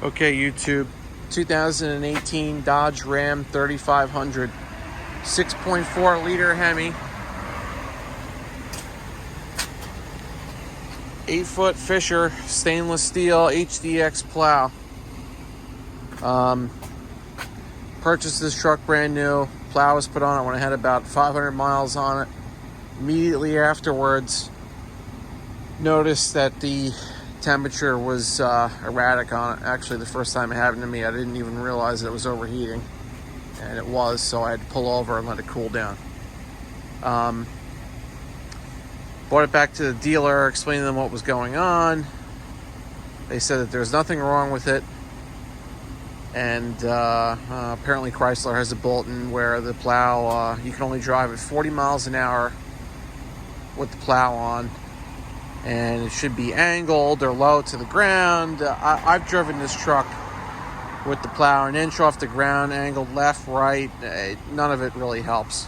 Okay, YouTube, 2018 Dodge Ram 3500, 6.4 liter Hemi, 8-foot Fisher stainless steel HDX plow. Purchased this truck brand new. Plow was put on it when I had about 500 miles on it. Immediately afterwards, noticed that the temperature was erratic on it. Actually, the first time it happened to me, I didn't even realize it was overheating, and it was, so I had to pull over and let it cool down. Brought it back to the dealer, explained to them what was going on. They said that there's nothing wrong with it, and apparently Chrysler has a bulletin where the plow, you can only drive at 40 miles an hour with the plow on, and it should be angled or low to the ground. I've driven this truck with the plow an inch off the ground, angled left, right. None of it really helps.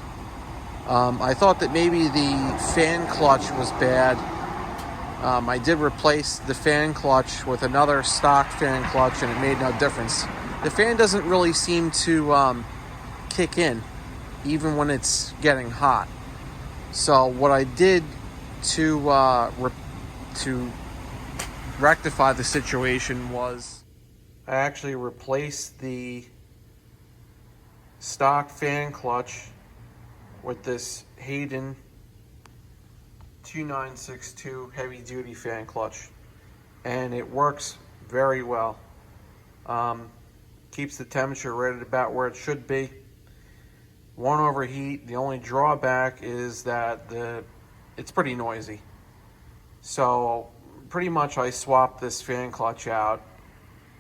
I thought that maybe the fan clutch was bad. I did replace the fan clutch with another stock fan clutch, and it made no difference. The fan doesn't really seem to kick in, even when it's getting hot. So what I did to rectify the situation was I actually replaced the stock fan clutch with this Hayden 2962 heavy duty fan clutch, and it works very well. Keeps the temperature right at about where it should be. Won't overheat. The only drawback is that it's pretty noisy. So pretty much I swapped this fan clutch out.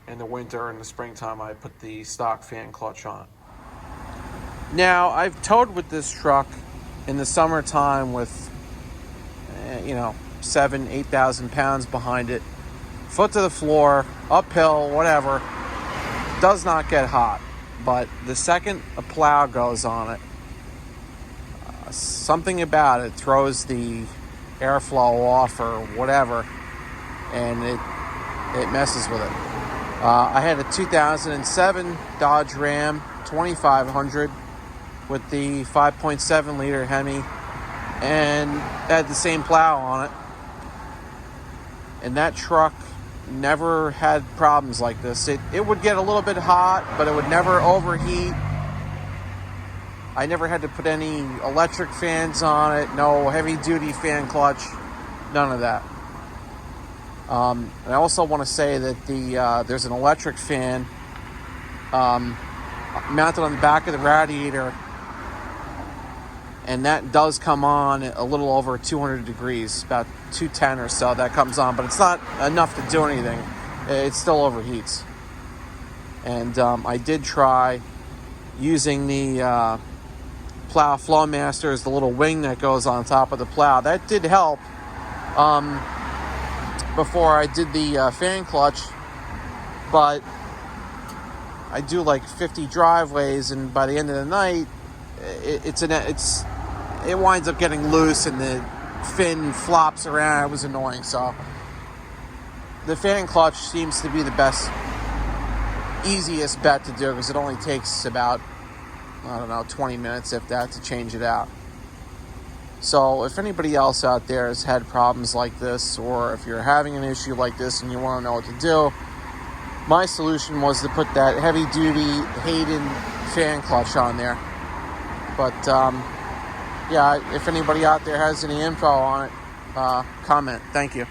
In the winter and the springtime, I put the stock fan clutch on. Now, I've towed with this truck in the summertime with 7,000-8,000 pounds behind it, foot to the floor, uphill, whatever. Does not get hot, but the second a plow goes on it, something about it throws the airflow off or whatever, and it messes with it. I had a 2007 Dodge Ram 2500 with the 5.7 liter Hemi, and had the same plow on it, and that truck never had problems like this. It would get a little bit hot, but it would never overheat. I never had to put any electric fans on it, no heavy duty fan clutch, none of that. And I also want to say that there's an electric fan mounted on the back of the radiator, and that does come on a little over 200 degrees, about 210 or so that comes on, but it's not enough to do anything. It still overheats. And I did try using the plow flowmaster as the little wing that goes on top of the plow. That did help before I did the fan clutch, but I do like 50 driveways, and by the end of the night, it winds up getting loose and the fin flops around. It was annoying. So the fan clutch seems to be the easiest bet to do, because it only takes about 20 minutes, if that, to change it out. So if anybody else out there has had problems like this, or if you're having an issue like this and you want to know what to do, my solution was to put that heavy duty Hayden fan clutch on there. But if anybody out there has any info on it, comment. Thank you.